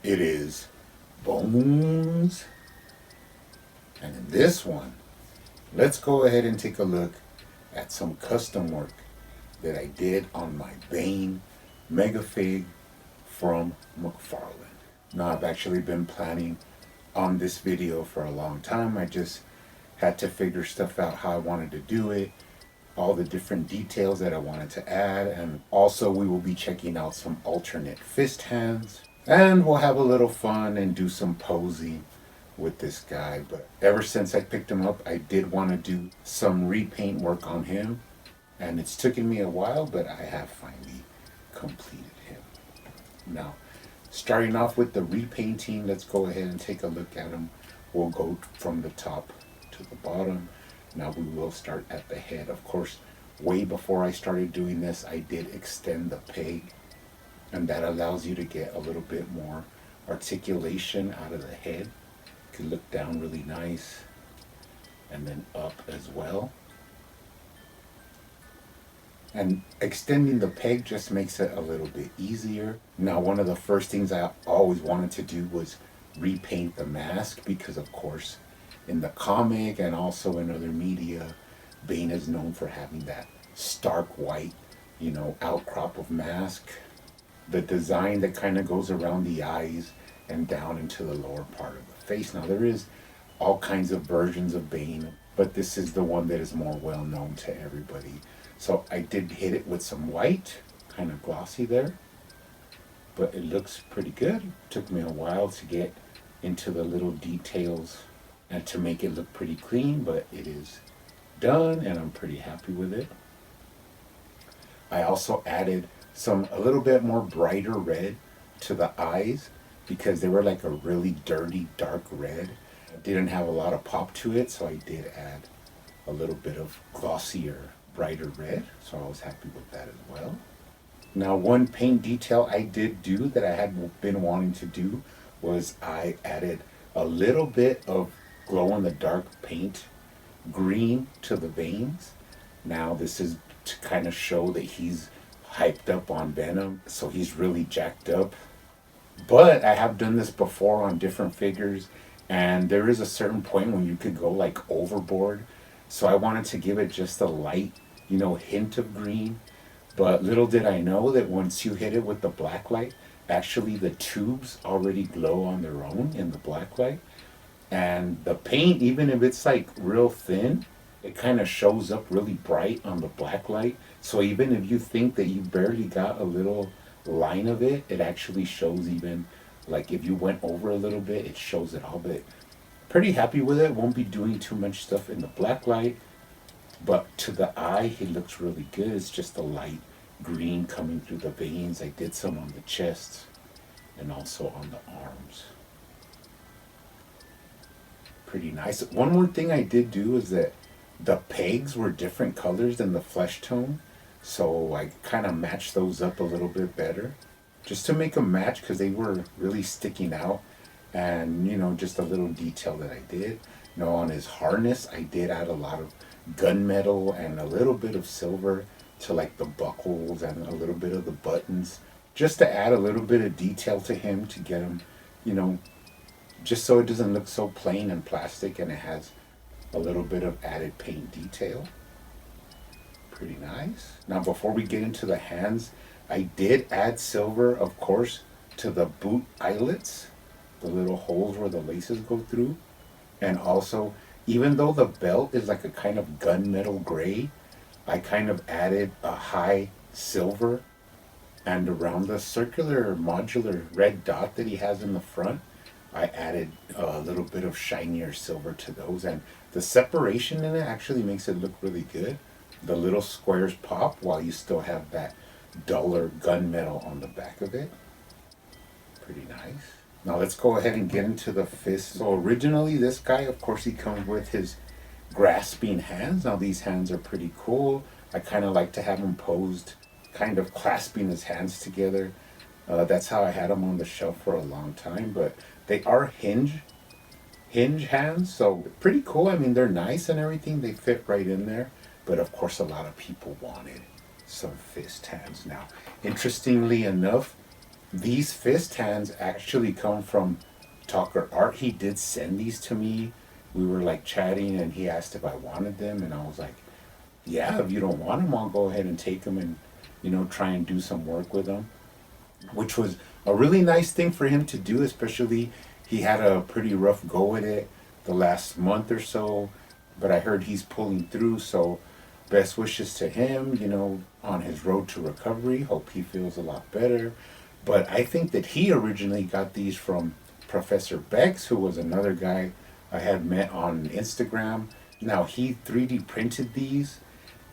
It is Bones. And in this one, let's go ahead and take a look at some custom work that I did on my Bane Megafig from McFarlane. Now, I've actually been planning on this video for a long time. I just had to figure stuff out how I wanted to do it, all the different details that I wanted to add, and also we will be checking out some alternate fist hands, and we'll have a little fun and do some posing with this guy. But ever since I picked him up, I did want to do some repaint work on him, and it's taken me a while, but I have finally completed him. Now, starting off with the repainting, let's go ahead and take a look at him. We'll go from the top to the bottom. Now we will start at the head. Of course, way before I started doing this, I did extend the peg, and that allows you to get a little bit more articulation out of the head. You can look down really nice, and then up as well. And extending the peg just makes it a little bit easier. Now, one of the first things I always wanted to do was repaint the mask, because of course in the comic and also in other media, Bane is known for having that stark white, outcrop of mask. The design that kind of goes around the eyes and down into the lower part of the face. Now, there is all kinds of versions of Bane, but this is the one that is more well known to everybody. So I did hit it with some white, kind of glossy there, but it looks pretty good. It took me a while to get into the little details and to make it look pretty clean, but it is done and I'm pretty happy with it. I also added a little bit more brighter red to the eyes, because they were like a really dirty dark red. It didn't have a lot of pop to it, so I did add a little bit of glossier, brighter red, so I was happy with that as well. Now, one paint detail I did do that I had been wanting to do was I added a little bit of glow-in-the-dark paint green to the veins. Now, this is to kind of show that he's hyped up on Venom, so he's really jacked up. But I have done this before on different figures, and there is a certain point when you could go like overboard. So I wanted to give it just a light, hint of green. But little did I know that once you hit it with the black light, actually the tubes already glow on their own in the black light. And the paint, even if it's like real thin, it kind of shows up really bright on the black light. So even if you think that you barely got a little line of it, it actually shows. Even like if you went over a little bit, it shows it all. But pretty happy with it. Won't be doing too much stuff in the black light, but to the eye, he looks really good. It's just a light green coming through the veins. I did some on the chest and also on the arms. Pretty nice. One more thing I did do is that the pegs were different colors than the flesh tone, so I kind of matched those up a little bit better, just to make them match, because they were really sticking out. And just a little detail that I did. On his harness, I did add a lot of gunmetal and a little bit of silver to like the buckles and a little bit of the buttons, just to add a little bit of detail to him, to get him, just so it doesn't look so plain and plastic, and it has a little bit of added paint detail. Pretty nice. Now, before we get into the hands, I did add silver, of course, to the boot eyelets, the little holes where the laces go through. And also, even though the belt is like a kind of gunmetal gray, I kind of added a high silver, and around the circular modular red dot that he has in the front, I added a little bit of shinier silver to those, and the separation in it actually makes it look really good. The little squares pop while you still have that duller gunmetal on the back of it. Pretty nice. Now let's go ahead and get into the fist. So originally this guy, of course, he comes with his grasping hands. Now these hands are pretty cool. I kind of like to have him posed, kind of clasping his hands together. That's how I had them on the shelf for a long time, but they are hinge hands, so pretty cool. I mean, they're nice and everything. They fit right in there, but of course a lot of people wanted some fist hands. Now, interestingly enough, These fist hands actually come from Talker Art. He did send these to me. We were like chatting and he asked if I wanted them, and I was like, yeah, if you don't want them, I'll go ahead and take them and, try and do some work with them, which was a really nice thing for him to do, especially he had a pretty rough go with it the last month or so, but I heard he's pulling through, so best wishes to him, on his road to recovery. Hope he feels a lot better. But I think that he originally got these from Professor Bex, who was another guy I had met on Instagram. Now he 3D printed these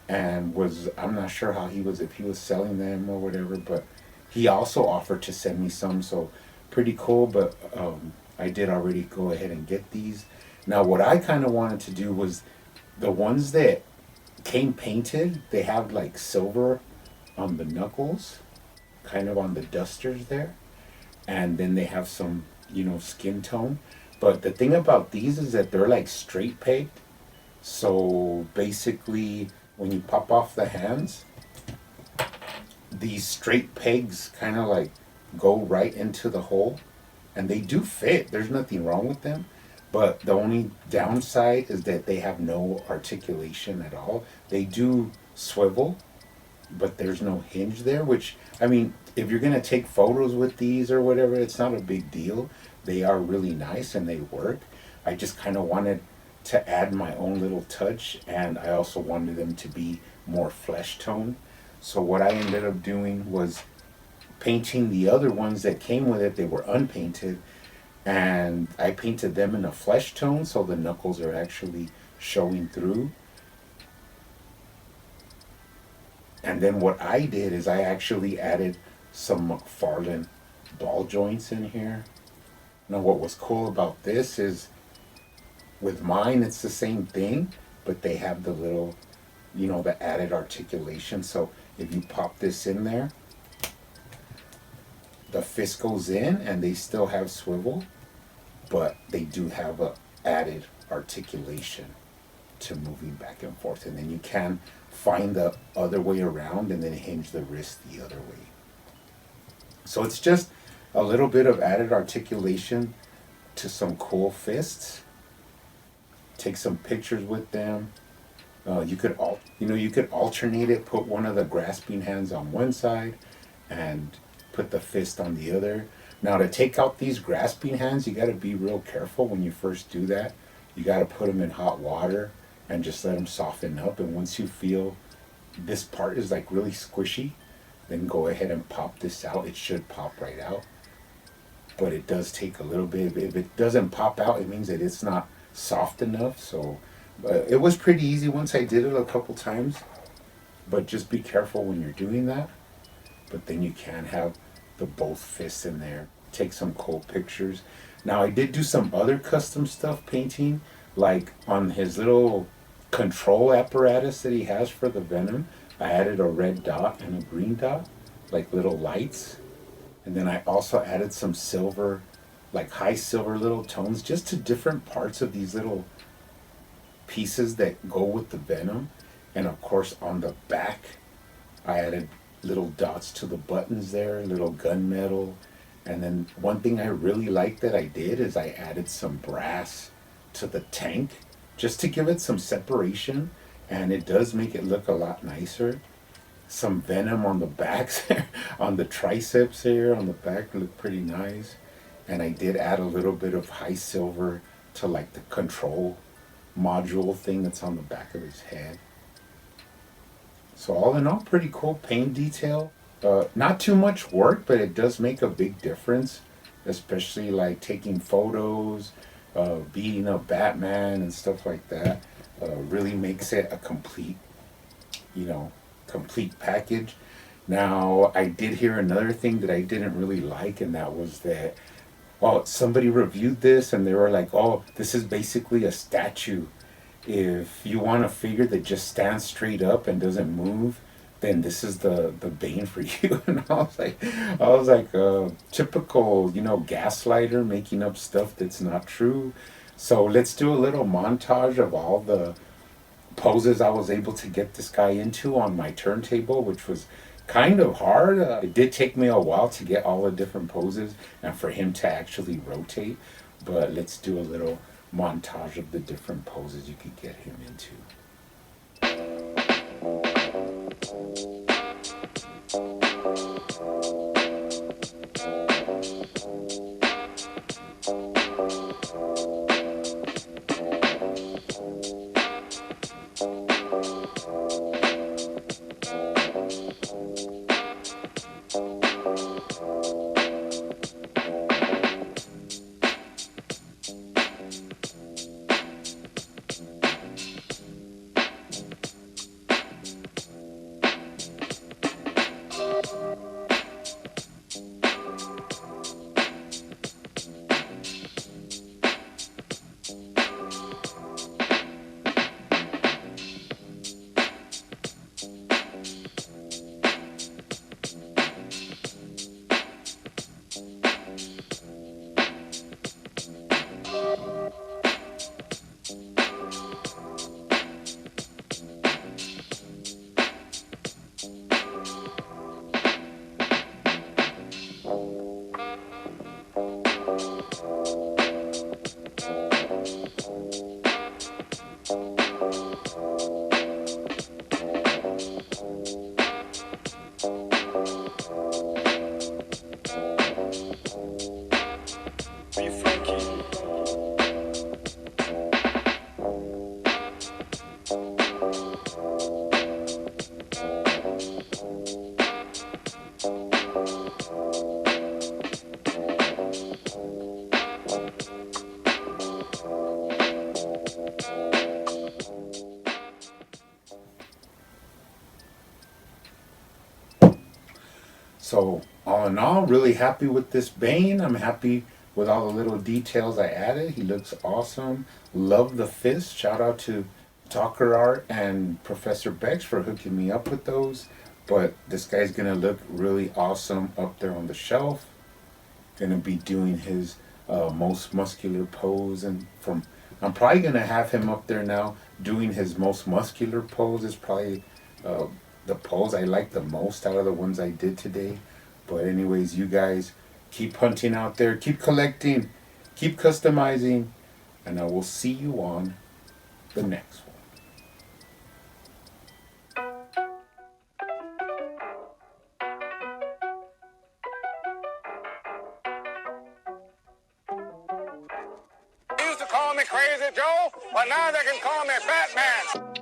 and I'm not sure if he was selling them or whatever, but he also offered to send me some, so pretty cool. But I did already go ahead and get these. Now what I kind of wanted to do was the ones that came painted, they have like silver on the knuckles, kind of on the dusters there, and then they have some, skin tone. But the thing about these is that they're like straight pegged, so basically when you pop off the hands, these straight pegs kind of like go right into the hole, and they do fit. There's nothing wrong with them, but the only downside is that they have no articulation at all. They do swivel, but there's no hinge there, which, I mean, if you're going to take photos with these or whatever, it's not a big deal. They are really nice and they work. I just kind of wanted to add my own little touch, and I also wanted them to be more flesh tone. So what I ended up doing was painting the other ones that came with it. They were unpainted, and I painted them in a flesh tone, so the knuckles are actually showing through. And then what I did is I actually added some McFarlane ball joints in here. Now what was cool about this is with mine it's the same thing, but they have the little, the added articulation. So if you pop this in there, the fist goes in and they still have swivel, but they do have a added articulation to moving back and forth. And then you can find the other way around and then hinge the wrist the other way. So it's just a little bit of added articulation to some cool fists. Take some pictures with them. You could alternate it. Put one of the grasping hands on one side and put the fist on the other. Now to take out these grasping hands, you got to be real careful when you first do that. You got to put them in hot water and just let them soften up. And once you feel this part is like really squishy, then go ahead and pop this out. It should pop right out, but it does take a little bit. If it doesn't pop out, it means that it's not soft enough. So it was pretty easy once I did it a couple times, but just be careful when you're doing that. But then you can have the both fists in there. Take some cool pictures. Now I did do some other custom stuff painting, like on his little control apparatus that he has for the Venom. I added a red dot and a green dot, like little lights. And then I also added some silver, like high silver little tones, just to different parts of these little pieces that go with the Venom. And of course on the back, I added little dots to the buttons there, little gunmetal. And then one thing I really liked that I did is I added some brass to the tank just to give it some separation, and it does make it look a lot nicer. Some Venom on the backs on the triceps here on the back look pretty nice. And I did add a little bit of high silver to like the control module thing that's on the back of his head. So all in all, pretty cool paint detail. Not too much work, but it does make a big difference, especially like taking photos, beating up Batman and stuff like that. Really makes it a complete package. Now, I did hear another thing that I didn't really like, and that was that, well, somebody reviewed this and they were like, oh, this is basically a statue. If you want a figure that just stands straight up and doesn't move, then this is the Bane for you. And I was like, typical, gaslighter making up stuff that's not true. So let's do a little montage of all the poses I was able to get this guy into on my turntable, which was kind of hard. It did take me a while to get all the different poses and for him to actually rotate. But let's do a little montage of the different poses you could get him into. So all in all, really happy with this Bane. I'm happy with all the little details I added. He looks awesome. Love the fist. Shout out to Talker Art and Professor Bex for hooking me up with those. But this guy's gonna look really awesome up there on the shelf. Gonna be doing his most muscular pose, and from I'm probably gonna have him up there now doing his most muscular pose. Is probably uh, the pose I like the most out of the ones I did today. But anyways, you guys keep hunting out there, keep collecting, keep customizing, and I will see you on the next one. They used to call me Crazy Joe, but now they can call me Batman.